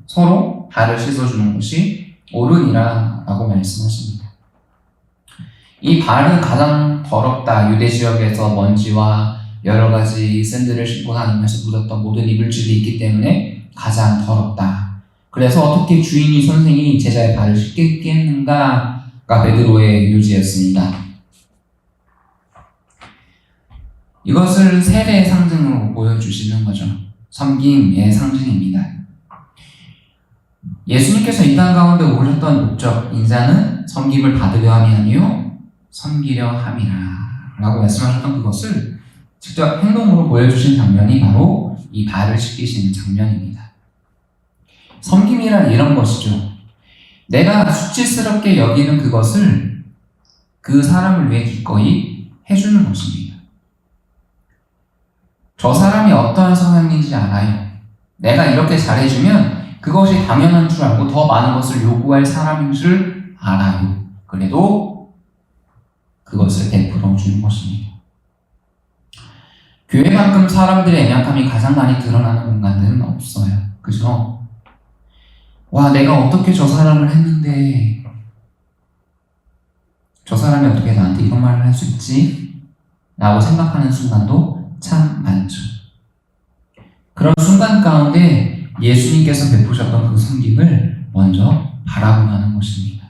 서로 발을 씻어주는 것이 옳으니라 라고 말씀하십니다. 이 발은 가장 더럽다. 유대 지역에서 먼지와 여러 가지 샌들을 신고 다니면서 묻었던 모든 이물질이 있기 때문에 가장 더럽다. 그래서 어떻게 주인이 선생이 제자의 발을 씻겠는가가 베드로의 요지였습니다. 이것을 세례의 상징으로 보여주시는 거죠. 섬김의 상징입니다. 예수님께서 이 땅 가운데 오셨던 목적, 인자는 섬김을 받으려 함이 아니요 섬기려 함이라 라고 말씀하셨던 그것을 직접 행동으로 보여주신 장면이 바로 이 발을 씻기시는 장면입니다. 섬김이란 이런 것이죠. 내가 수치스럽게 여기는 그것을 그 사람을 위해 기꺼이 해주는 것입니다. 저 사람이 어떠한 성향인지 알아요. 내가 이렇게 잘해주면 그것이 당연한 줄 알고 더 많은 것을 요구할 사람인 줄 알아요. 그래도 그것을 베풀어 주는 것입니다. 교회만큼 사람들의 애약함이 가장 많이 드러나는 공간들은 없어요. 그죠? 와, 내가 어떻게 저 사람을 했는데 저 사람이 어떻게 나한테 이런 말을 할 수 있지? 라고 생각하는 순간도 참 많죠. 그런 순간 가운데 예수님께서 베푸셨던 그 섬김을 먼저 바라보는 것입니다.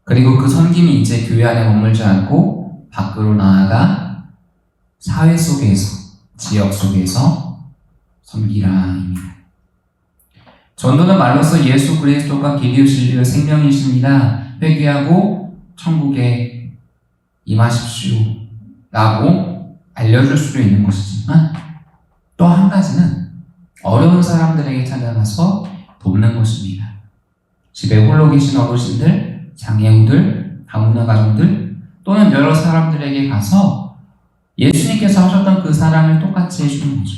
그리고 그 섬김이 이제 교회 안에 머물지 않고 밖으로 나아가 사회 속에서, 지역 속에서 섬기라입니다. 전도는 말로써 예수 그리스도가 길이요 진리요 생명이십니다. 회개하고 천국에 임하십시오 라고 알려줄 수도 있는 것이지만 또 한 가지는 어려운 사람들에게 찾아가서 돕는 것입니다. 집에 홀로 계신 어르신들, 장애우들, 다문화 가정들 또는 여러 사람들에게 가서 예수님께서 하셨던 그 사랑을 똑같이 해주는 거죠.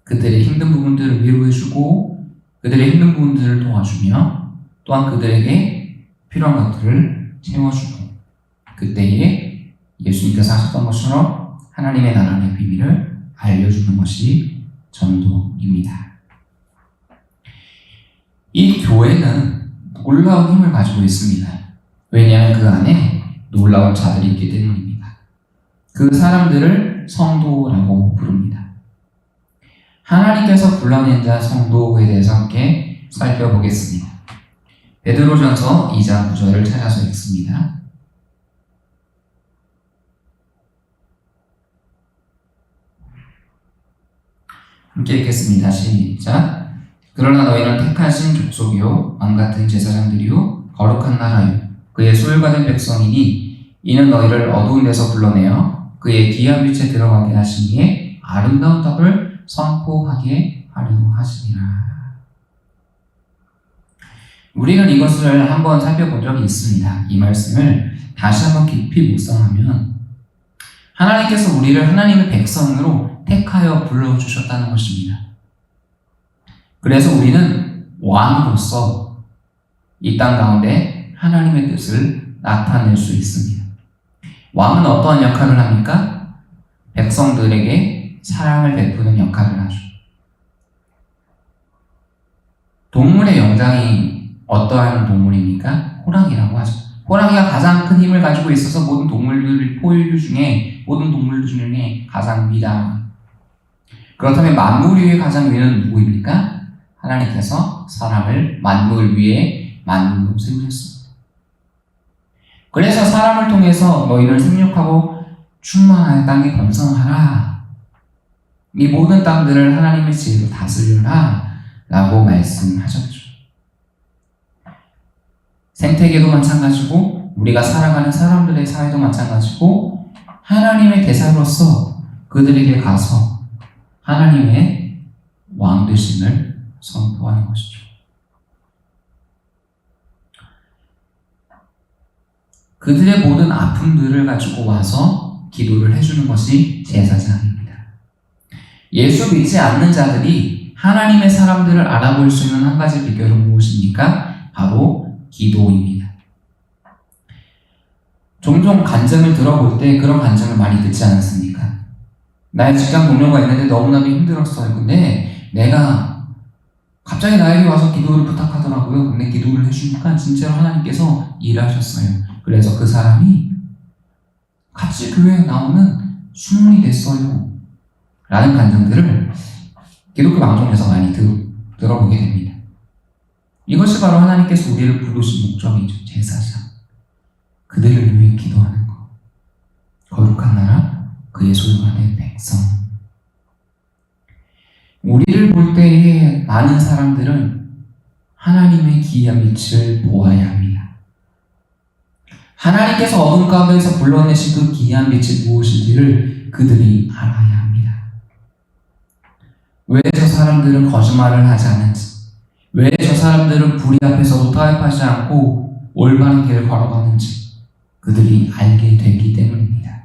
그들의 힘든 부분들을 위로해주고 그들의 힘든 부분들을 도와주며 또한 그들에게 필요한 것들을 채워주고 그때에 예수님께서 하셨던 것처럼 하나님의 나라의 비밀을 알려주는 것이 전도입니다. 이 교회는 놀라운 힘을 가지고 있습니다. 왜냐하면 그 안에 놀라운 자들이 있기 때문입니다. 그 사람들을 성도라고 부릅니다. 하나님께서 불러낸 자 성도에 대해서 함께 살펴보겠습니다. 베드로전서 2장 9절을 찾아서 읽습니다. 함께 읽겠습니다. 시작. 그러나 너희는 택하신 족속이요 왕같은 제사장들이요 거룩한 나라요 그의 소유받은 백성이니 이는 너희를 어두운 데서 불러내어 그의 기이한 빛에 들어가게 하시기에 아름다운 떡을 선포하게 하려 하시니라. 우리는 이것을 한번 살펴본 적이 있습니다. 이 말씀을 다시 한번 깊이 묵상하면 하나님께서 우리를 하나님의 백성으로 택하여 불러주셨다는 것입니다. 그래서 우리는 왕으로서 이 땅 가운데 하나님의 뜻을 나타낼 수 있습니다. 왕은 어떠한 역할을 합니까? 백성들에게 사랑을 베푸는 역할을 하죠. 동물의 영장이 어떠한 동물입니까? 호랑이라고 하죠. 호랑이가 가장 큰 힘을 가지고 있어서 모든 동물들 중에 가장 위다. 그렇다면 만물 위에 가장 위는 누구입니까? 하나님께서 사람을 만물 위에 만물로 세우셨습니다. 그래서 사람을 통해서 너희를 생육하고 충만하여 땅에 번성하라. 이 모든 땅들을 하나님의 지혜로 다스려라 라고 말씀하셨죠. 생태계도 마찬가지고 우리가 살아가는 사람들의 사회도 마찬가지고 하나님의 대사로서 그들에게 가서 하나님의 왕 되심을 선포하는 것이죠. 그들의 모든 아픔들을 가지고 와서 기도를 해주는 것이 제사장입니다. 예수 믿지 않는 자들이 하나님의 사람들을 알아볼 수 있는 한 가지 비결은 무엇입니까? 바로 기도입니다. 종종 간증을 들어볼 때 그런 간증을 많이 듣지 않았습니까? 나의 직장 동료가 있는데 너무나도 힘들었어요. 근데 내가 갑자기 나에게 와서 기도를 부탁하더라고요. 근데 기도를 해주니까 진짜로 하나님께서 일하셨어요. 그래서 그 사람이 같이 교회에 나오는 수문이 됐어요. 라는 간증들을 기독교 방송에서 많이 들어보게 됩니다. 이것이 바로 하나님께서 우리를 부르신 목적이죠. 제사장. 그들을 위해 기도하는 것. 거룩한 나라, 그의 소유하는 백성. 우리를 볼 때에 많은 사람들은 하나님의 기이한 빛을 보아야 합니다. 하나님께서 어둠 가운데서 불러내신 그 기이한 빛이 무엇인지를 그들이 알아야 합니다. 왜 저 사람들은 거짓말을 하지 않는지, 왜 저 사람들은 불의 앞에서도 타협하지 않고 올바른 길을 걸어가는지 그들이 알게 되기 때문입니다.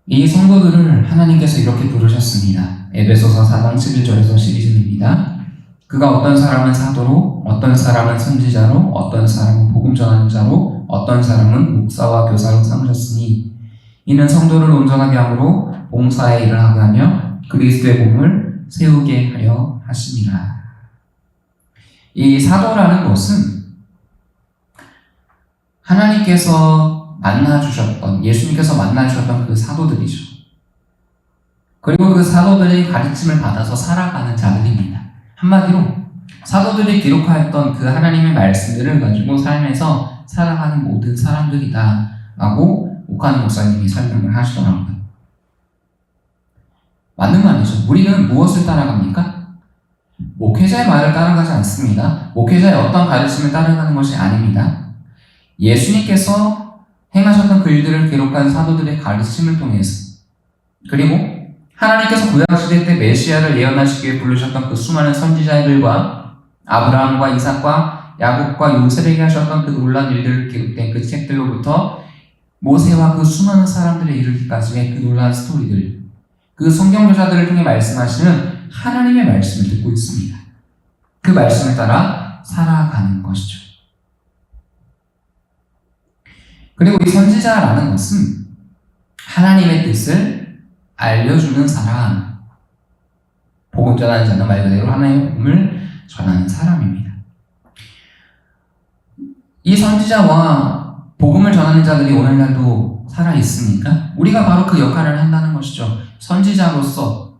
이 성도들을 하나님께서 이렇게 부르셨습니다. 에베소서 4장 11절에서 12절입니다. 그가 어떤 사람은 사도로, 어떤 사람은 선지자로, 어떤 사람은 복음 전하는 자로, 어떤 사람은 목사와 교사로 삼으셨으니 이는 성도를 온전하게 함으로 봉사의 일을 하게 하며 그리스도의 몸을 세우게 하려 하심이라. 이 사도라는 것은 하나님께서 만나주셨던, 예수님께서 만나주셨던 그 사도들이죠. 그리고 그 사도들이 가르침을 받아서 살아가는 자들입니다. 한마디로 사도들이 기록하였던 그 하나님의 말씀들을 가지고 삶에서 살아가는 모든 사람들이다 라고 오카노 목사님이 설명을 하시더라고요. 맞는 말이죠. 우리는 무엇을 따라갑니까? 목회자의 말을 따라가지 않습니다. 목회자의 어떤 가르침을 따라가는 것이 아닙니다. 예수님께서 행하셨던 그 일들을 기록한 사도들의 가르침을 통해서, 그리고 하나님께서 구약시대 때 메시아를 예언하시기 위해 부르셨던 그 수많은 선지자들과 아브라함과 이삭과 야곱과 요셉에게 하셨던 그 놀라운 일들을 기록된 그 책들로부터 모세와 그 수많은 사람들에 이르기까지의 그 놀라운 스토리들, 그 성경교사들을 통해 말씀하시는 하나님의 말씀을 듣고 있습니다. 그 말씀을 따라 살아가는 것이죠. 그리고 이 선지자라는 것은 하나님의 뜻을 알려주는 사람, 복음 전하는 자는 말 그대로 하나님의 복음을 전하는 사람입니다. 이 선지자와 복음을 전하는 자들이 오늘날도 살아있습니까? 우리가 바로 그 역할을 한다는 것이죠. 선지자로서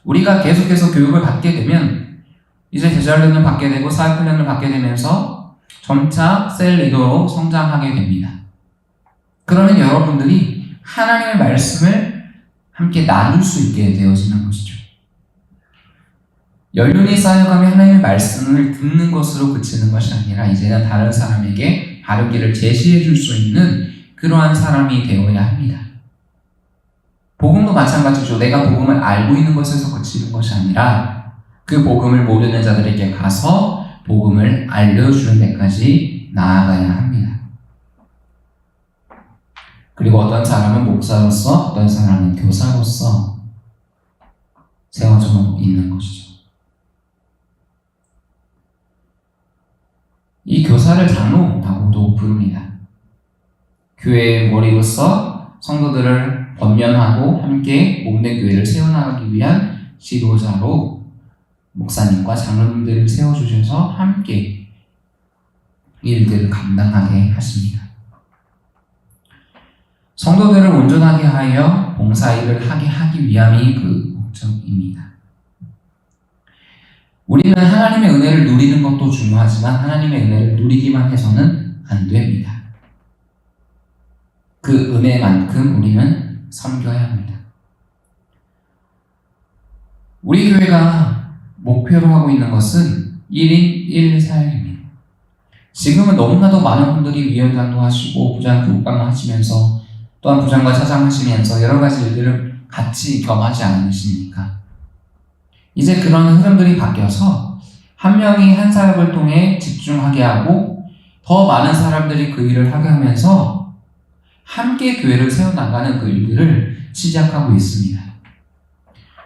우리가 계속해서 교육을 받게 되면 이제 제자훈련을 받게 되고 사역훈련을 받게 되면서 점차 셀 리더로 성장하게 됩니다. 그러면 여러분들이 하나님의 말씀을 함께 나눌 수 있게 되어지는 것이죠. 연륜이 쌓여가며 하나님의 말씀을 듣는 것으로 그치는 것이 아니라 이제는 다른 사람에게 바른 길을 제시해 줄 수 있는 그러한 사람이 되어야 합니다. 복음도 마찬가지죠. 내가 복음을 알고 있는 것에서 그치는 것이 아니라 그 복음을 모르는 자들에게 가서 복음을 알려주는 데까지 나아가야 합니다. 그리고 어떤 사람은 목사로서, 어떤 사람은 교사로서 세워져 있는 것이죠. 이 교사를 장로라고도 부릅니다. 교회의 머리로서 성도들을 권면하고 함께 몸된 교회를 세워나가기 위한 지도자로 목사님과 장로님들을 세워주셔서 함께 일들을 감당하게 하십니다. 성도들을 온전하게 하여 봉사일을 하기 위함이 그 목적입니다. 우리는 하나님의 은혜를 누리는 것도 중요하지만 하나님의 은혜를 누리기만 해서는 안 됩니다. 그 은혜만큼 우리는 섬겨야 합니다. 우리 교회가 목표로 하고 있는 것은 1인 1사역입니다. 지금은 너무나도 많은 분들이 위원장도 하시고 부장 교육감도 하시면서 또한 부장과 차장하시면서 여러 가지 일들을 같이 겸하지 않으십니까? 이제 그런 흐름들이 바뀌어서 한 명이 한 사역을 통해 집중하게 하고 더 많은 사람들이 그 일을 하게 하면서 함께 교회를 세워나가는 그 일들을 시작하고 있습니다.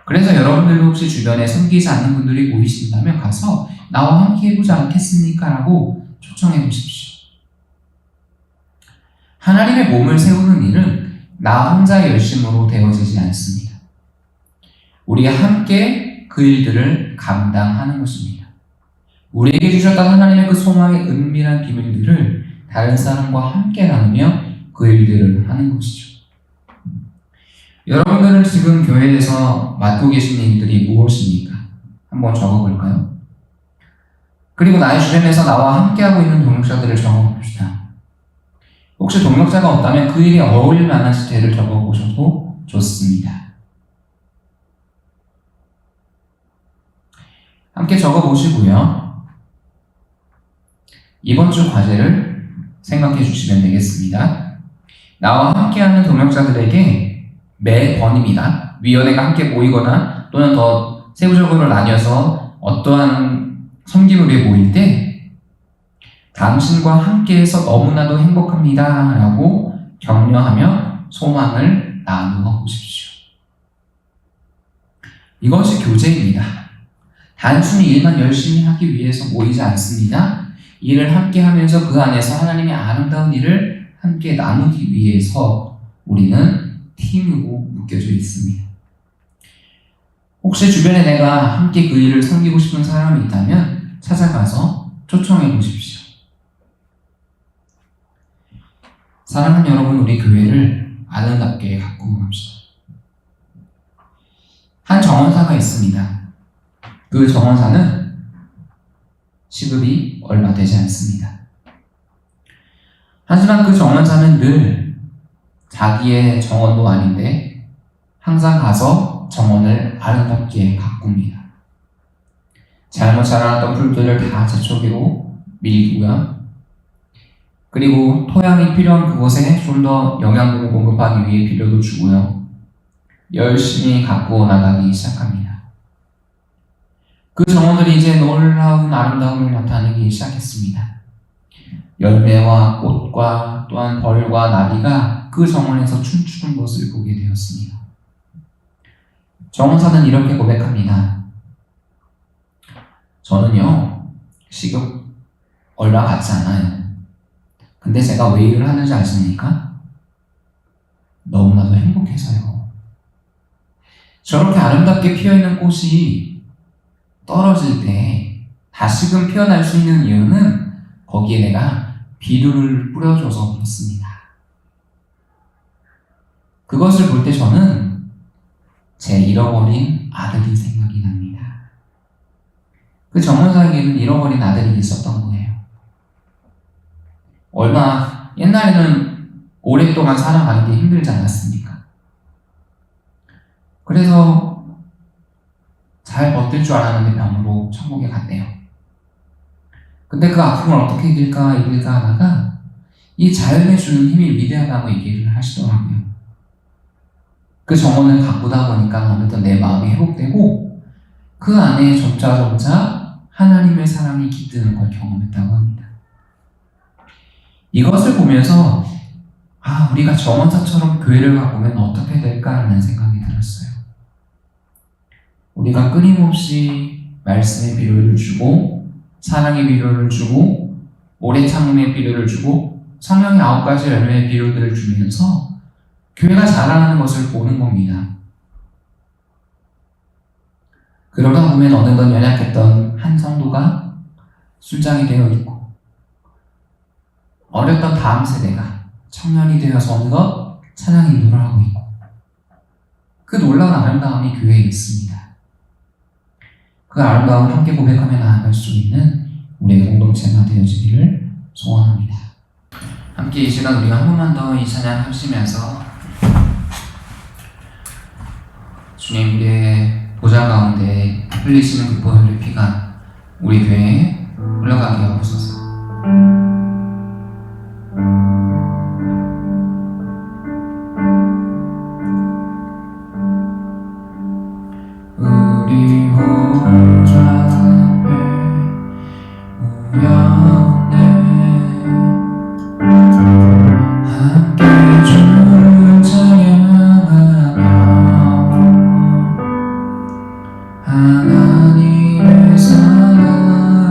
그래서 여러분들도 혹시 주변에 섬기지 않는 분들이 보이신다면 가서 나와 함께 해보지 않겠습니까? 라고 초청해 보십시오. 하나님의 몸을 세우는 일은 나 혼자의 열심으로 되어지지 않습니다. 우리가 함께 그 일들을 감당하는 것입니다. 우리에게 주셨던 하나님의 그 소망의 은밀한 비밀들을 다른 사람과 함께 나누며 그 일들을 하는 것이죠. 여러분들은 지금 교회에서 맡고 계신 일들이 무엇입니까? 한번 적어볼까요? 그리고 나의 주변에서 나와 함께하고 있는 동역자들을 적어봅시다. 혹시 동역자가 없다면 그 일에 어울릴 만한 주제를 적어보셔도 좋습니다. 함께 적어보시고요. 이번 주 과제를 생각해 주시면 되겠습니다. 나와 함께하는 동역자들에게 매번입니다. 위원회가 함께 모이거나 또는 더 세부적으로 나뉘어서 어떠한 섬김을 위해 모일 때 당신과 함께해서 너무나도 행복합니다 라고 격려하며 소망을 나누어 보십시오. 이것이 교제입니다. 단순히 일만 열심히 하기 위해서 모이지 않습니다. 일을 함께 하면서 그 안에서 하나님의 아름다운 일을 함께 나누기 위해서 우리는 팀으로 묶여져 있습니다. 혹시 주변에 내가 함께 그 일을 섬기고 싶은 사람이 있다면 찾아가서 초청해 보십시오. 사랑하는 여러분, 우리 교회를 아름답게 가꾸고 갑시다. 한 정원사가 있습니다. 그 정원사는 시급이 얼마 되지 않습니다. 하지만 그 정원사는 늘 자기의 정원도 아닌데 항상 가서 정원을 아름답게 가꿉니다. 잘못 자라났던 풀들을 다 재초기로 밀고요. 그리고 토양이 필요한 그곳에 좀 더 영양분을 공급하기 위해 비료도 주고요. 열심히 가꾸어 나가기 시작합니다. 그 정원들이 이제 놀라운 아름다움을 나타내기 시작했습니다. 열매와 꽃과 또한 벌과 나비가 그 정원에서 춤추는 것을 보게 되었습니다. 정원사는 이렇게 고백합니다. 저는요, 시급 얼마 받지 않아요. 근데 제가 왜 일을 하는지 아십니까? 너무나도 행복해서요. 저렇게 아름답게 피어있는 꽃이 떨어질 때 다시금 피어날 수 있는 이유는 거기에 내가 비료를 뿌려줘서 그렇습니다. 그것을 볼 때 저는 제 잃어버린 아들이 생각이 납니다. 그 정원사에게는 잃어버린 아들이 있었던 거예요. 얼마 옛날에는 오랫동안 살아가는 게 힘들지 않았습니까? 그래서 잘 버틸 줄 알았는데 병으로 천국에 갔대요. 근데 그 아픔을 어떻게 이길까 하다가 이 자연에 주는 힘이 위대하다고 얘기를 하시더라고요. 그 정원을 가꾸다 보니까 어느덧 내 마음이 회복되고 그 안에 점차 하나님의 사랑이 깃드는 걸 경험했다고 합니다. 이것을 보면서 우리가 정원사처럼 교회를 가꾸면 어떻게 될까라는 생각이 들었어요. 우리가 끊임없이 말씀의 비료를 주고 사랑의 비료를 주고 오래 참음의 비료를 주고 성령의 9가지 열매의 비료들을 주면서 교회가 자라나는 것을 보는 겁니다. 그러다 보면 어느덧 연약했던 한 성도가 순장이 되어 있고 어렸던 다음 세대가 청년이 되어서 어느덧 찬양 인도를 하고 있고 그 놀라운 아름다움이 교회에 있습니다. 그 아름다움을 함께 고백하며 나아갈 수 있는 우리의 공동체가 되어지기를 소원합니다. 함께 이 시간 우리가 한 번만 더 이 찬양 하시면서 주님, 우리의 보좌 가운데 흘리시는 그 보혈의 피가 우리 교회에 흘러가게 하옵소서. 우리 보좌 앞에 우연해 함께 주를 찬양하며 하나님의 사랑을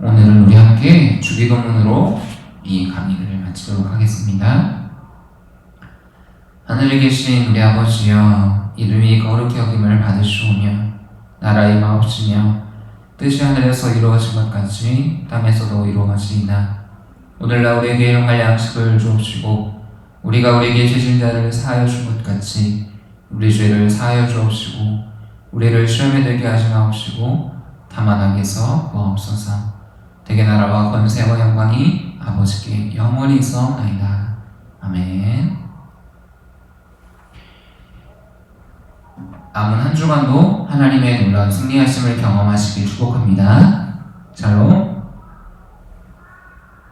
오늘은 우리 함께 주기도문으로 이 강의를 마치도록 하겠습니다. 하늘에 계신 우리 아버지여, 이름이 거룩히 여김을 받으시오며 나라의 마옵시며 뜻이 하늘에서 이루어진 것 같이 땅에서도 이루어지이다. 오늘날 우리에게 일용할 양식을 주옵시고 우리가 우리에게 죄진 자를 사하여 준 것 같이 우리 죄를 사하여 주옵시고 우리를 시험에 들게 하지 마옵시고 다만 악에서 구하옵소서. 대개 나라와 권세와 영광이 아버지께 영원히 있어나이다. 아멘. 남은 한 주간도 하나님의 놀라운 승리하심을 경험하시길 축복합니다.